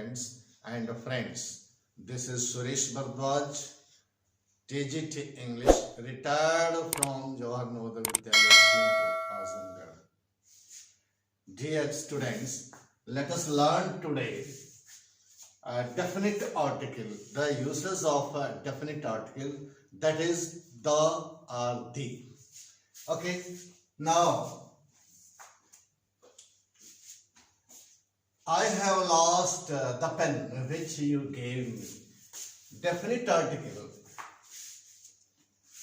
students and friends. This is Suresh Bhardwaj, TGT English, retired from Jawahar Navodaya Vidyalaya, Azamgarh. Dear students, let us learn today a definite article, the uses of a definite article, that is the or the. Okay, now I have lost the pen which you gave me. Definite article.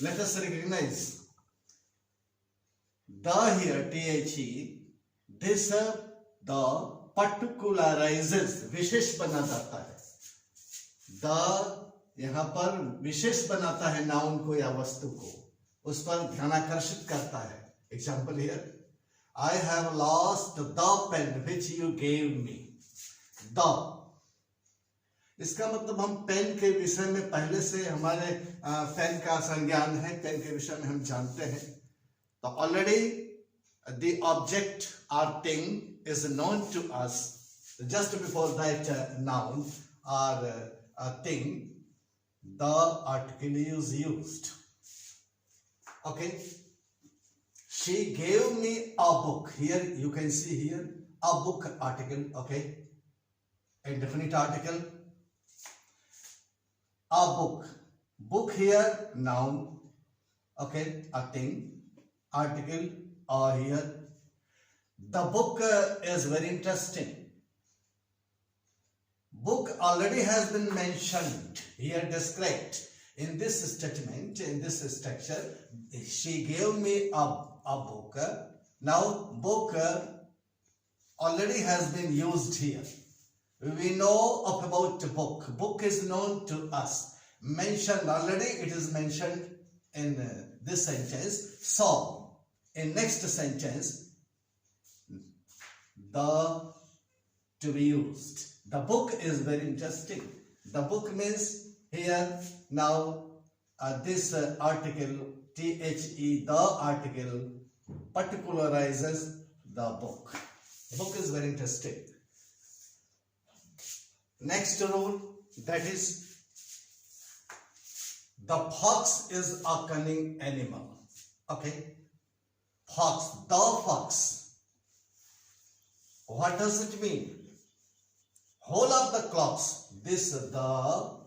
Let us recognize the here, the, this the particularizes, विशेष बना जाता है. The यहाँ पर विशेष बनाता है noun को या वस्तु को, उस पर ध्यानाकर्षित करता है. Example here, I have lost the pen which you gave me. The, इसका मतलब हम पेन के विषय में पहले से हमारे पेन का संज्ञान है, पेन के विषय में हम जानते हैं. तो already the object or thing is known to us. Just before that noun or thing, the article is used. Okay. She gave me a book. Here you can see here a book article. Okay. A definite article. A book. Book here noun. Okay. A thing. Article. Here. The book is very interesting. Book already has been mentioned here, described in this statement, in this structure. She gave me a book. Now book already has been used here. We know about book. Book is known to us. Mentioned already, it is mentioned in this sentence. So in next sentence, the to be used. The book is very interesting. The book means here now this article, the, the article particularizes the book. Book is very interesting. Next rule, that is the fox is a cunning animal. Okay. Fox, the fox. What does it mean? Whole of the clause, this the,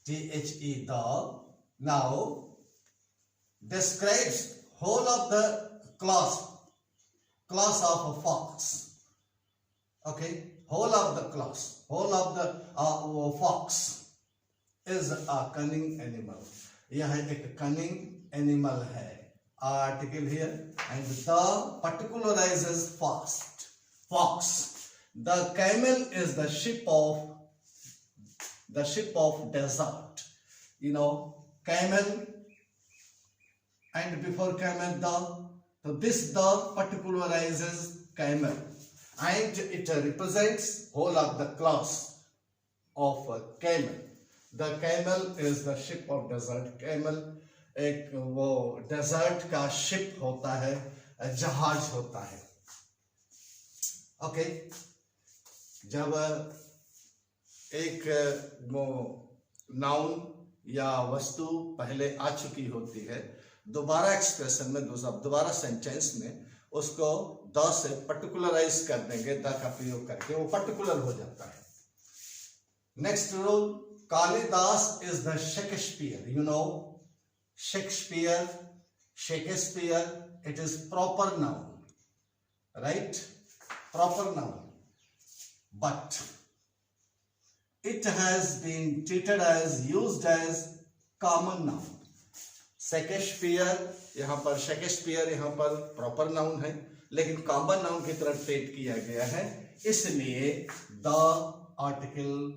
the, now describes whole of the clause of a fox. Okay, whole of the clause, whole of the fox is a cunning animal. यह एक cunning animal है. Article here, and the particularizes fox. The camel is the ship of desert. You know, camel, and before camel the, so this the particularizes camel, and it represents whole of the class of camel. The camel is the ship of desert. Camel एक वो desert का ship होता है, जहाज होता है. Okay. जब एक वो नाउन या वस्तु पहले आ चुकी होती है, दोबारा एक्सप्रेशन में, दोबारा सेंटेंस में उसको द से पर्टिकुलराइज कर देंगे, द का प्रयोग करके वो पर्टिकुलर हो जाता है. Next rule, Kalidas is the Shakespeare. You know, Shakespeare, it is proper noun, right? Proper noun, but it has been treated as, used as common noun. Shakespeare, यहाँ पर proper noun है, लेकिन common noun की तरह treat किया गया है. इसलिए the article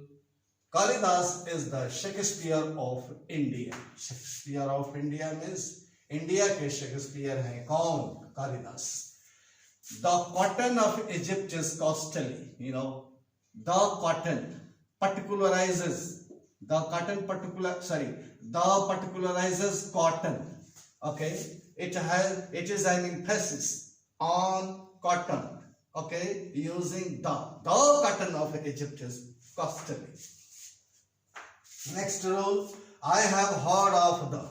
Kalidas is the Shakespeare of India. Shakespeare of India means India के Shakespeare हैं कौन? Kalidas. The cotton of Egypt is costly. You know, the cotton particularizes. The particularizes cotton. Okay, it is an emphasis on cotton. Okay, using the cotton of Egypt is costly. Next rule, I have heard of the.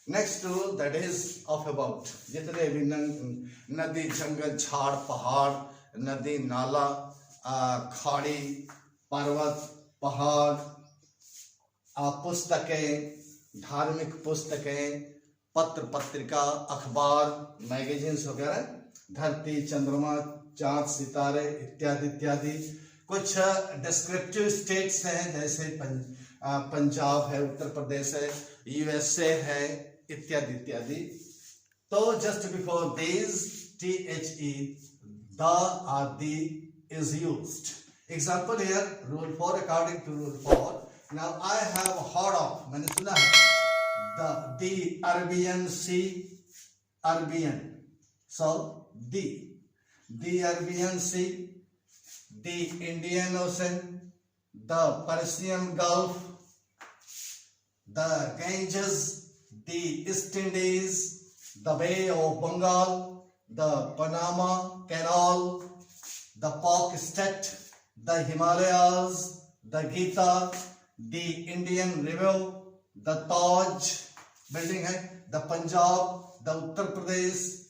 Next rule, that is of about. जितने भी नदी, जंगल, झाड़, पहाड़, नदी, नाला, खाड़ी, पर्वत, पहाड़, पुस्तकें, धार्मिक पुस्तकें, पत्र पत्रिका, अखबार, मैगजीन्स वगैरह, धरती, चंद्रमा, चांद, सितारे इत्यादि इत्यादि. कुछ डिस्क्रिप्टिव स्टेट्स हैं जैसे पंजाब है, उत्तर प्रदेश है, यूएसए है, इत्यादि इत्यादि. तो just before this THE, the or the is used. Example here, rule 4, according to rule 4. Now I have heard of, मैंने सुना है, the Arabian Sea, Arabian. So the Arabian Sea, the Indian Ocean, the Persian Gulf, the Ganges, the East Indies, the Bay of Bengal, the Panama Canal, the Pak State, the Himalayas, the Gita, the Indian River, the Taj building है, the Punjab, the Uttar Pradesh,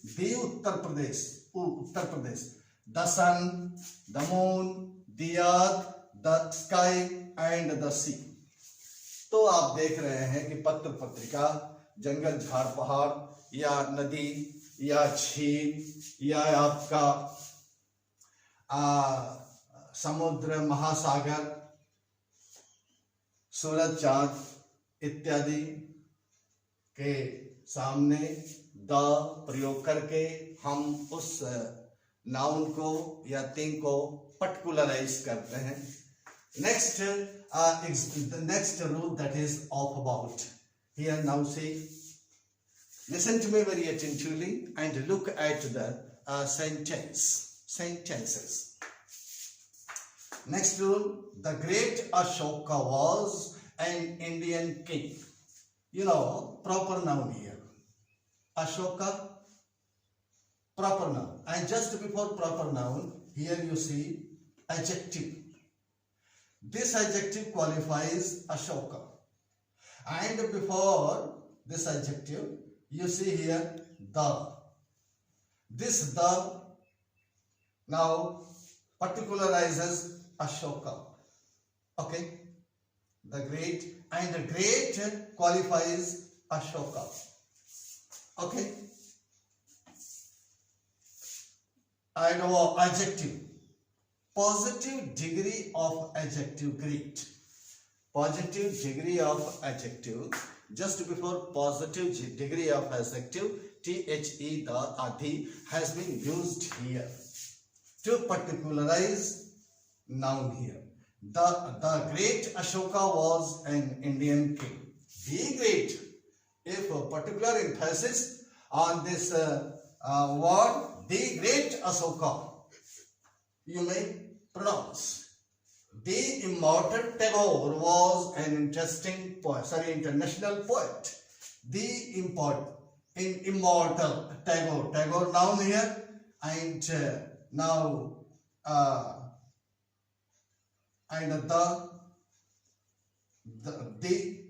the sun, the moon, the earth, the sky and the sea. तो आप देख रहे हैं कि पत्र पत्रिका, जंगल, झाड़, पहाड़ या नदी या झील या आपका समुद्र, महासागर, सूरज, चांद इत्यादि के सामने द प्रयोग करके हम उस नाउन को या थिंग को पर्टिकुलराइज करते हैं. Next, the next rule, that is of about. Here now see, listen to me very attentively and look at the sentences. Next rule, the great Ashoka was an Indian king. You know, proper noun here. Ashoka, proper noun. And just before proper noun, here you see adjective. This adjective qualifies Ashoka. And before this adjective, you see here the. This the now particularizes Ashoka. Okay? The great, and the great qualifies Ashoka. Okay? And adjective. Positive degree of adjective, great. Positive degree of adjective. Just before positive degree of adjective, THE, the has been used here to particularize noun here. The great Ashoka was an Indian king. The great, if a particular emphasis on this word, the great Ashoka, you may pronounce. The immortal Tagore was an international poet. The immortal Tagore noun here, and now and the THE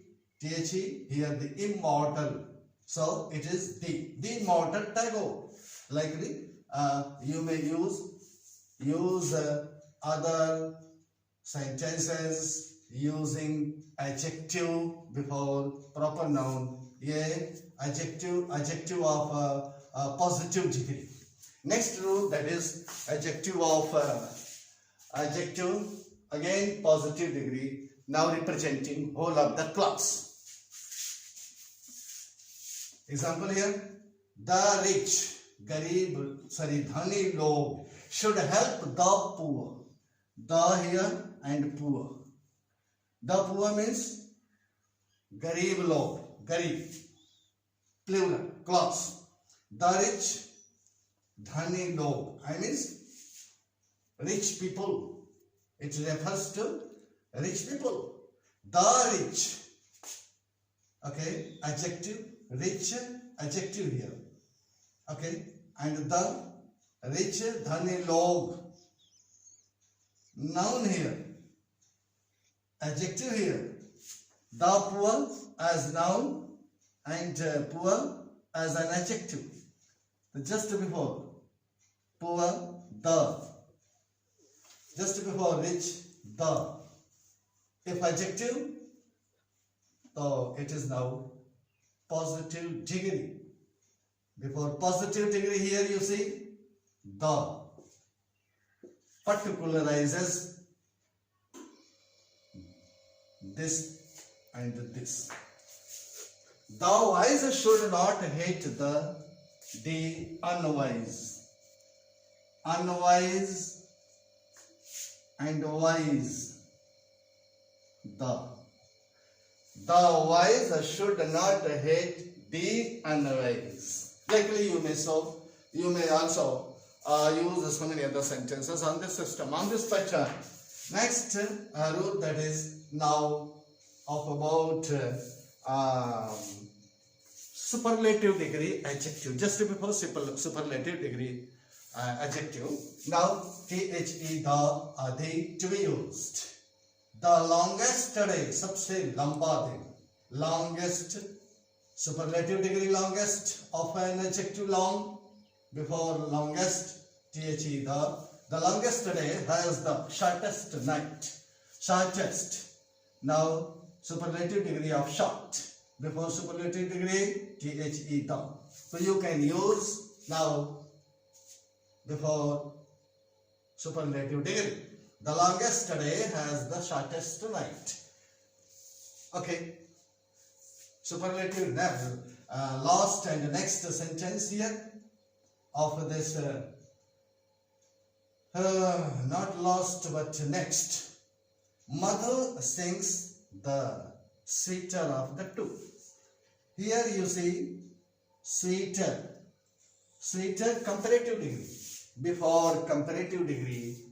here, the immortal. So it is the immortal Tagore. Likely you may use other sentences using adjective before proper noun. Yeah, adjective of positive degree. Next rule, that is adjective of adjective, again positive degree, now representing whole of the class. Example here, the rich, dhani log should help the poor. The here and poor. The poor means garib log, garib, plural, class. The rich, dhani log, I means rich people. It refers to rich people. The rich, okay, adjective, rich, adjective here, okay, and the rich, dhani log, noun here, adjective here. The poor as noun and poor as an adjective. Just before poor, the. Just before rich, the. If adjective, so it is now positive degree. Before positive degree here you see the particularizes this and this. The wise should not hate the unwise. Unwise and wise. The wise should not hate the unwise. Likely you may also use so many other sentences on this system, on this pattern. Next rule, that is now of about superlative degree adjective. Just before superlative degree adjective. Now the, to be used. The longest day, सबसे लंबा दिन. Longest, superlative degree longest of an adjective long. Before longest, the longest day has the shortest night. Shortest. Now superlative degree of short. Before superlative degree, the. So you can use now before superlative degree. The longest day has the shortest night. Okay. Superlative never. Last and next sentence here of this. Not last but next. Mother sings the sweeter of the two. Here you see sweeter. Sweeter comparative degree. Before comparative degree,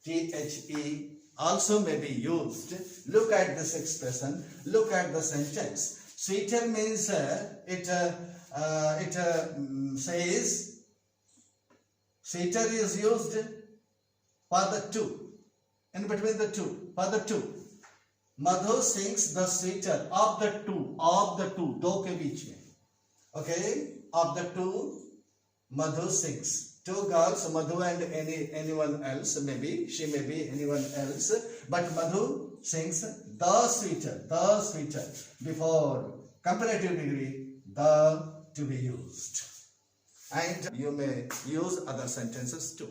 the also may be used. Look at this expression. Look at the sentence. Sweeter means it says sweeter is used for the two. In between the two. For the two. Madhu sings the sweeter of the two. Of the two. दो के बीच में. Okay. Of the two, Madhu sings. Two girls, Madhu and anyone else, maybe, she may be anyone else, but Madhu sings the sweeter, before comparative degree, the to be used. And you may use other sentences too.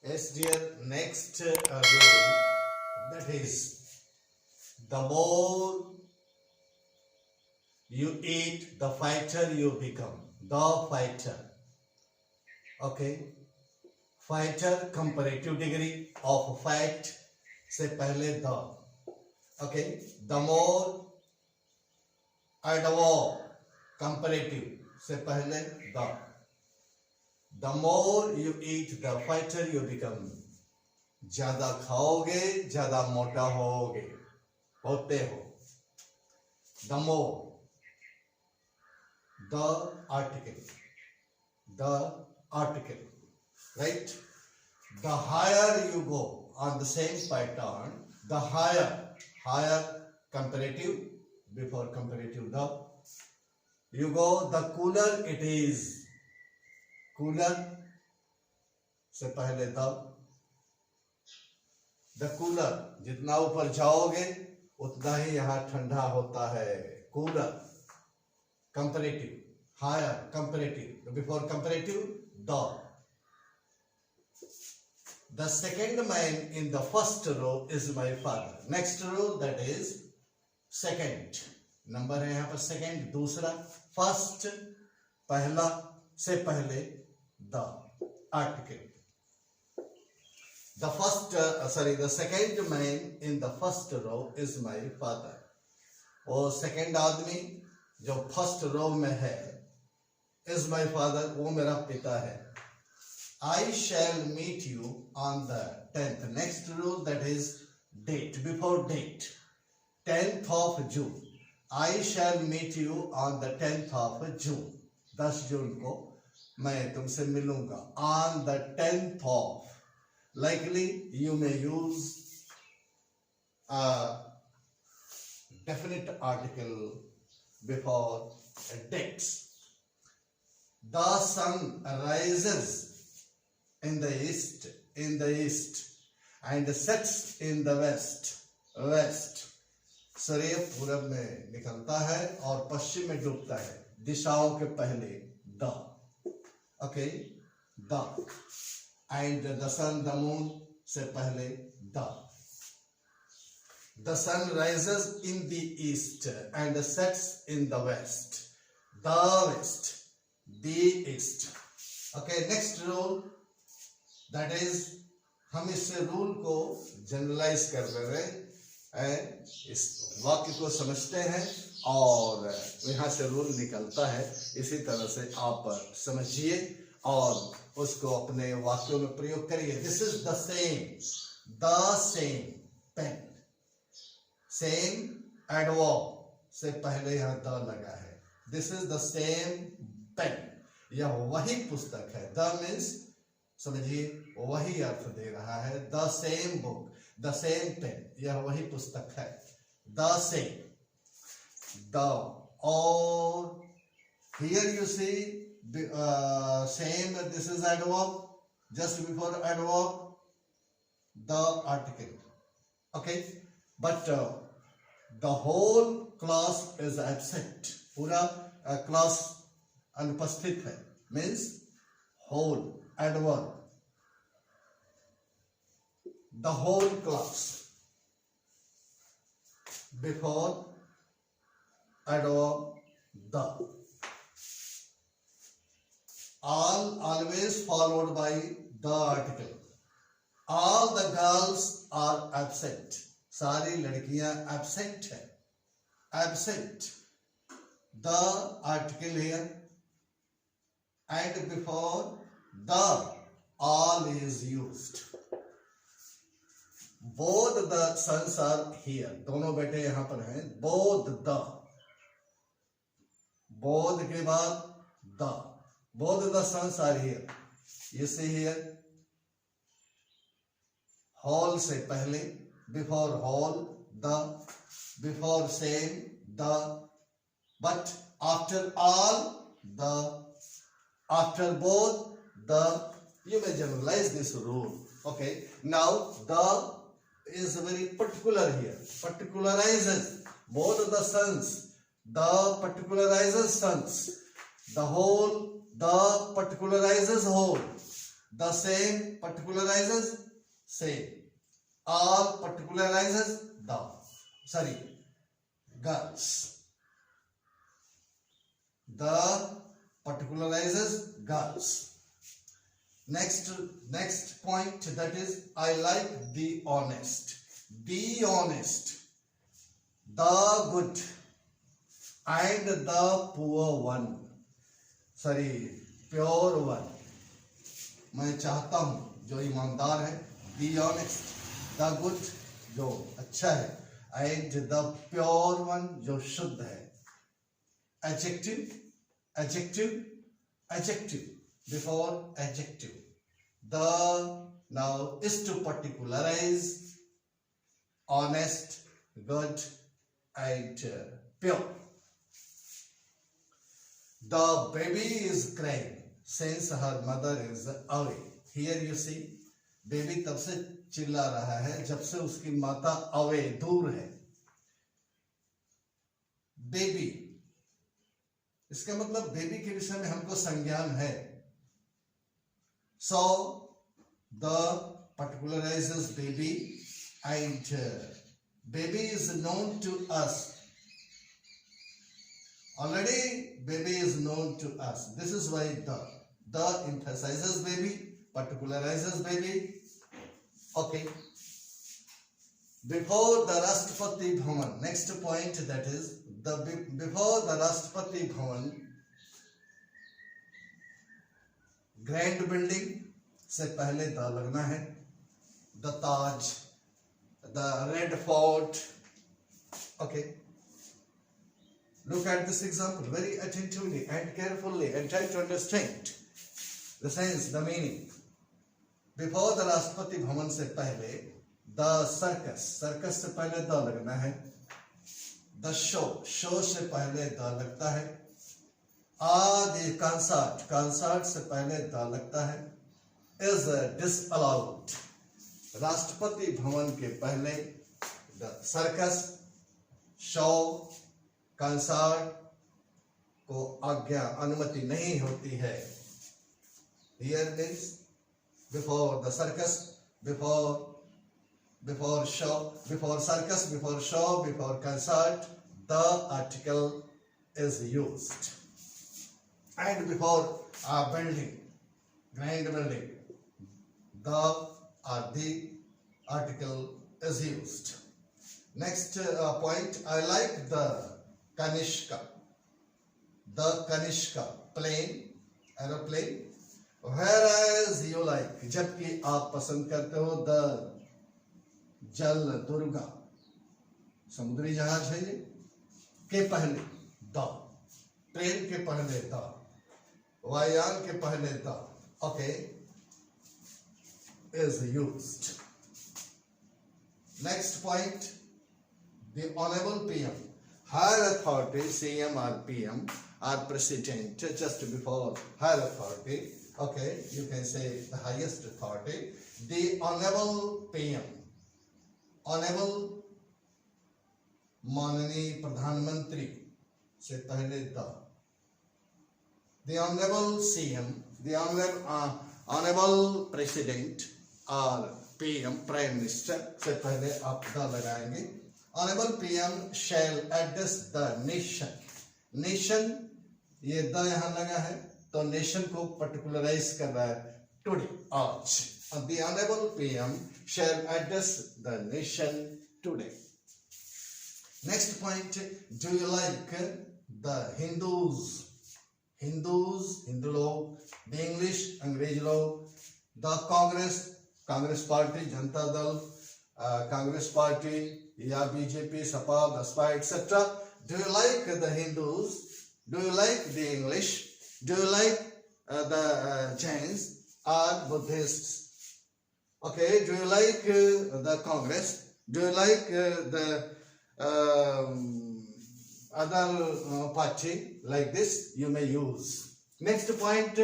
Yes, dear, next rule, that is, the more you eat, the fighter you become. The fighter. Okay, fighter comparative degree of fight से पहले the. Okay, the more adverb comparative से पहले the. The more you eat, the fighter you become. ज़्यादा खाओगे, ज़्यादा मोटा होगे, होते हो. The more. The article. The article, right? The higher you go on the same pattern, the higher comparative, before comparative the, you go, the cooler it is. Cooler से पहले the cooler, जितना ऊपर जाओगे उतना ही यहाँ ठंडा होता है. Cooler, comparative, higher comparative, before comparative the second man in the first row is my father. Next row, that is second. Number है यहाँ पर second, दूसरा, first, पहला से पहले the article. The second man in the first row is my father. वो second आदमी जो first row में है is my father, वो मेरा पिता है. I shall meet you on the 10th. Next rule, that is date, before date. 10th of June. I shall meet you on the 10th of June. 10 जून को मैं तुमसे मिलूंगा. On the 10th of. Likely you may use definite article before dates. The sun rises in the east, and sets in the west. सूर्य पूरब में निकलता है और पश्चिम में डूबता है, दिशाओं के पहले the, okay, the, and the sun, the moon से पहले the. The sun rises in the east and sets in the west. The west, the east. Okay, next rule, that is, हम इस रूल को जनरलाइज कर रहे हैं, इस वाक्य को समझते हैं और यहाँ से रूल निकलता है. इसी तरह से आप समझिए और उसको अपने वाक्यों में प्रयोग करिए. This is the same pen. Same adverb से पहले यहाँ द लगा है. This is the same pen. यह वही पुस्तक है. द मीन्स समझिए वही अर्थ दे रहा है. The same book, the same pen, यह वही पुस्तक है. द सेम, द, और here you see same, this is adverb, just before adverb the article. Okay, but the whole class is absent. पूरा क्लास अनुपस्थित है, means whole adverb. The whole class before adverb the. All always followed by the article. All the girls are absent. सारी लड़कियां absent है. Absent. The article here, and before the all is used. Both the sons are here. दोनों बेटे यहां पर हैं. Both the, both के बाद the. Both the sons are here. You see here, whole से पहले, before whole the, before same the, but after all the, after both the. You may generalize this rule. Okay, now the is very particular here. Particularizes both the sons. The particularizes sons. The whole, the particularizes whole. The same particularizes same. All particularizes the, sorry, girls. The particularizes girls. Next point, that is, I like the honest. The honest, the good, and the poor one. Sorry, pure one. मैं चाहता हूं जो ईमानदार है. The honest, the good, जो अच्छा है, and the pure one, जो शुद्ध है. Adjective, adjective, adjective. Before adjective. The now is to particularize honest, good, and pure. The baby is crying since her mother is away. Here you see, baby तब से चिल्ला रहा है जब से उसकी माता away, दूर है. Baby, इसका मतलब बेबी के विषय में हमको संज्ञान है. So the particularizes baby, and baby is known to us. Already baby is known to us. This is why the emphasizes baby, particularizes baby. Okay. Before the Rashtrapati Bhavan. Next point, that is, before the Rashtrapati Bhavan, grand building से पहले the लगना है. The Taj, the red fort. Okay, look at this example very attentively and carefully and try to understand the sense, the meaning. Before the Rashtrapati Bhavan से पहले the circus, circus से पहले the लगना है। The show, show से पहले the लगता है। द कंसर्ट, कंसर्ट से पहले द लगता है। इज डिसअलाउड, राष्ट्रपति भवन के पहले द सर्कस, शो, कंसर्ट को आज्ञा अनुमति नहीं होती है। Here means before the circus, before show, before circus, before show, before concert, the article is used. And before a building, grand building, the or the article is used. Next point, I like the Kanishka. The Kanishka, plane, aeroplane. Whereas you like, जबकि आप पसंद करते हो the जल दुर्गा, समुद्री जहाज है ये, के पहले द, ट्रेन के पहले द, वायुयान के पहले the, okay, is used. Next point, the honorable PM, higher authority, CM or PM or president, just before higher authority. Okay, you can say the highest authority. The honorable PM, honorable माननीय प्रधानमंत्री से पहले the, the honorable CM, the honorable president और PM prime minister से पहले आप the लगाएंगे। honorable PM shall address the nation, nation ये द यहाँ लगा है तो नेशन को पर्टिकुलराइज कर रहा है, टुडे, आज। The honorable PM shall address the nation today. Next point, do you like the Hindus, Hindu लोग, the English, अंग्रेज लोग, the Congress, Congress party, Janata Dal, Congress party या BJP, Sapa, Basapa, etc. Do you like the Hindus? Do you like the English? Do you like the Jains or Buddhists? Okay, do you like the Congress? Do you like the other party? Like this, you may use. Next point,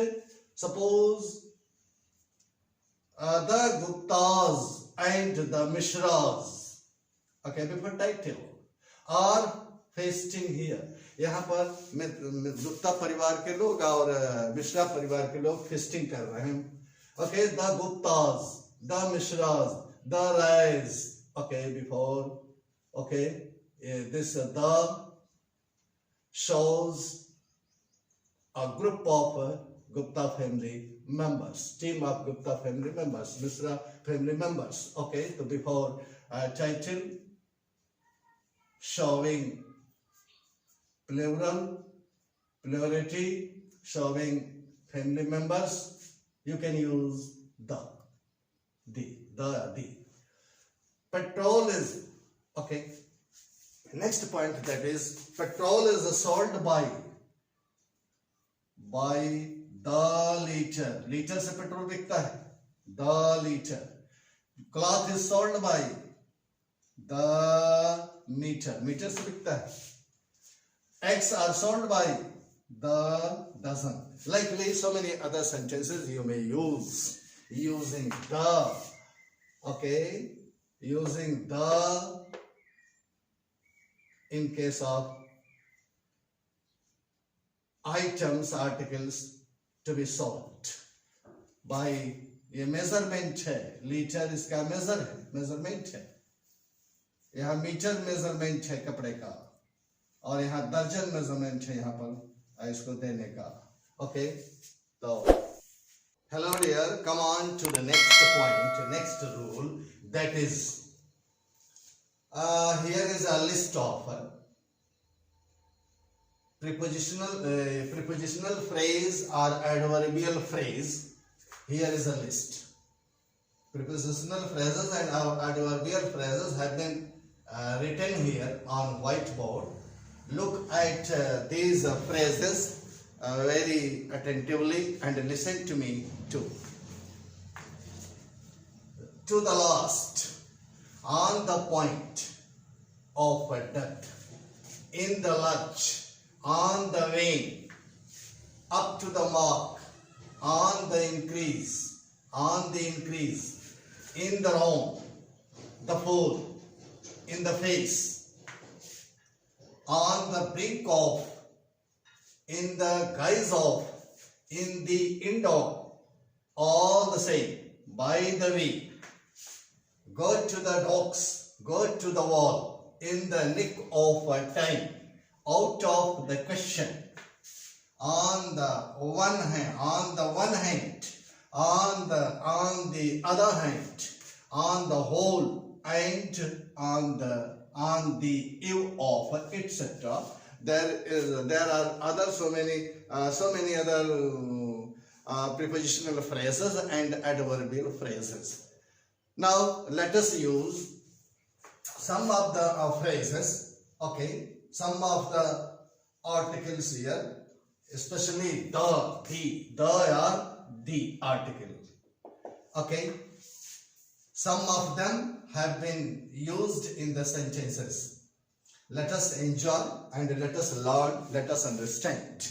suppose the Guptas and the Mishras, okay, before title, are feasting here. यहाँ पर गुप्ता परिवार के लोग और मिश्रा परिवार के लोग फेस्टिंग कर रहे हैं। Okay, the Guptas, the Mishras, the Rais, okay, before, okay, this the shows a group of Gupta family members, team of Gupta family members, Mishra family members. Okay, so before title showing plural, plurality, showing family members, you can use the. Petrol is, okay. Next point, that is, petrol is sold by the liter. Liter से petrol बिकता है, the liter. Cloth is sold by the meter. Meter से बिकता है. Eggs are sold by the dozen. Likely, so many other sentences you may use using the. Okay, using the in case of items, articles to be sold by, ये measurement है, litre इसका major है, measurement है, यहाँ metre measurement है कपड़े का, और यहाँ दर्जन मेजरमेंट है यहाँ पर इसको देने का। ओके, तो hello dear, come on to the next point, next rule, that is here is a list of prepositional phrase or adverbial phrase. Here is a list. Prepositional phrases and adverbial phrases have been written here on whiteboard. Look at these phrases very attentively and listen to me too. To the last. on the point of death, in the lurch, on the wane, up to the mark, on the increase, in the wrong, the fool, in the face, on the brink of, in the guise of, in the end of, all the same, by the way, go to the docks, go to the wall, in the nick of time, out of the question, on the one hand, on the other hand, on the whole, and on the eve of, etc. There are other so many other prepositional phrases and adverbial phrases. Now let us use some of the phrases, okay, some of the articles here, especially the are the article, okay. Some of them have been used in the sentences. Let us enjoy and let us learn, let us understand.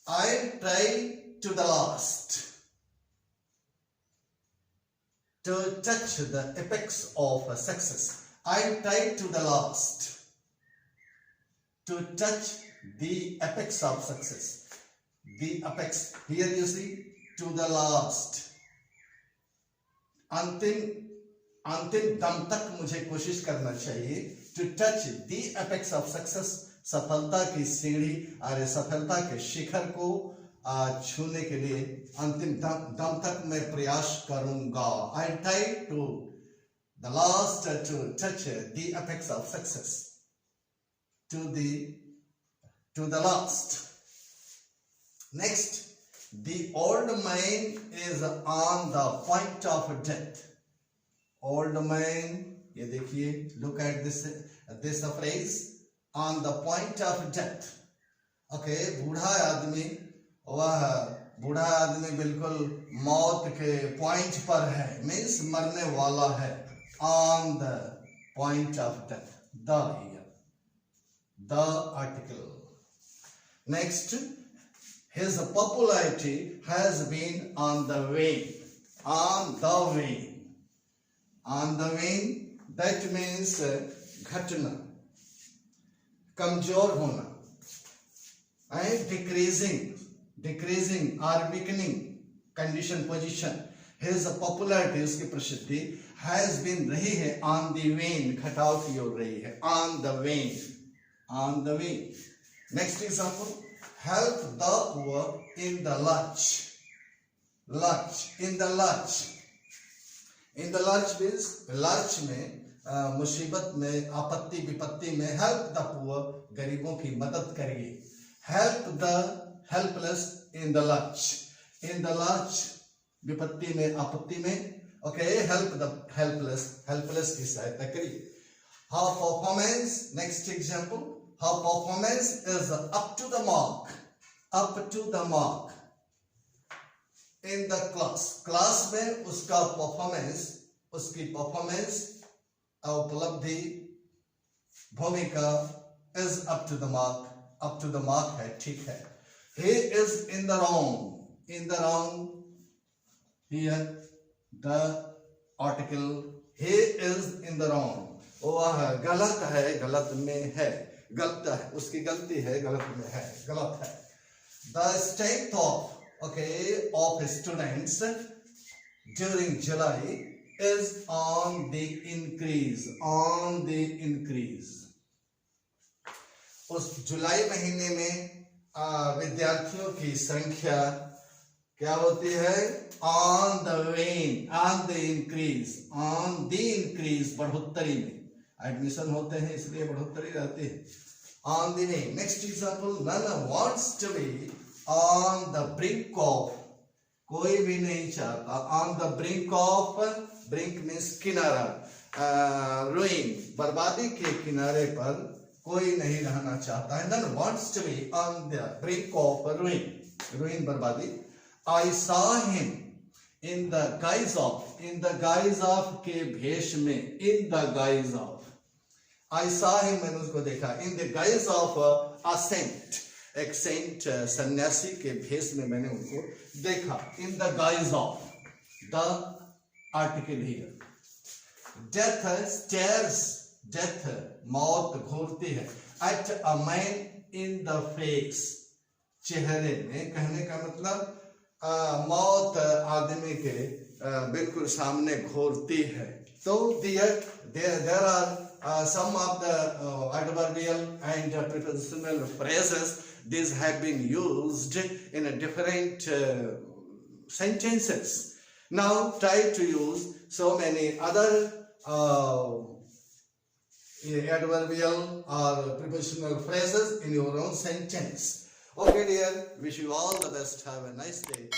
I try to the last to touch the apex of success. I try to the last to touch the apex of success. The apex, here you see, to the last. अंतिम दम तक मुझे कोशिश करना चाहिए. To touch the apex of success, सफलता की सीढ़ी, अरे सफलता के शिखर को छूने के लिए अंतिम दम तक मैं प्रयास करूंगा. I try to the last to touch the apex of success. To the last. Next, the old man is on the point of death. Old man, ये देखिए, look at this phrase, on the point of death. Okay, बूढ़ा आदमी बिल्कुल मौत के point पर है, means मरने वाला है. On the point of death, the here, the article. Next, his popularity has been on the wane. On the wane. On the wane, that means घटना, कमजोर होना, and decreasing or weakening condition, position. His popularity, उसकी प्रसिद्धि, has been रही है on the wane, घटाव की ओर रही है. On the wane, on the wane. Next example, help the poor in the lurch. Lurch, in the lurch. In the lurch means lurch में मुसीबत में, आपत्ति विपत्ति में, help the poor, गरीबों की मदद करिए. Help the helpless in the lurch. In the lurch, विपत्ति में, आपत्ति में, okay, help the helpless की सहायता करिए. Her performance, next example, her performance is up to the mark. Up to the mark. In the class में उसका performance, उसकी performance, उपलब्धि, भूमिका is up to the mark. Up to the mark है, ठीक है. He is in the wrong. In the wrong, here the article, he is in the wrong. वह गलत है, गलत में है, गलत है, उसकी गलती है, गलत में है, गलत है. The strength of students during July is on the increase. On the increase. उस जुलाई महीने में विद्यार्थियों की संख्या क्या होती है? On the wane, on the increase, on the increase, बढ़ोतरी में. एडमिशन होते हैं इसलिए बढ़ोतरी रहती है. On the wane. Next example, none wants to be on the brink of. कोई भी नहीं चाहता. On the brink of, brink means किनारा, ruin, बर्बादी के किनारे पर कोई नहीं रहना चाहता है. None wants to be on the brink of ruin. Ruin, बर्बादी. I saw him in the guise of के भेष में, in the guise of, I saw him, मैंने उसको देखा, in the guise of a saint, एक सेंट सन्यासी के भेष में मैंने उनको देखा, in the guise of, the article here, death stares, death मौत घूरती है, at a man in the face, चेहरे में, कहने का मतलब मौत आदमी के बिल्कुल सामने घूरती है. तो there are some of the adverbial and prepositional phrases. These have been used in a different sentences. Now try to use so many other adverbial or prepositional phrases in your own sentence. Okay dear, wish you all the best. Have a nice day.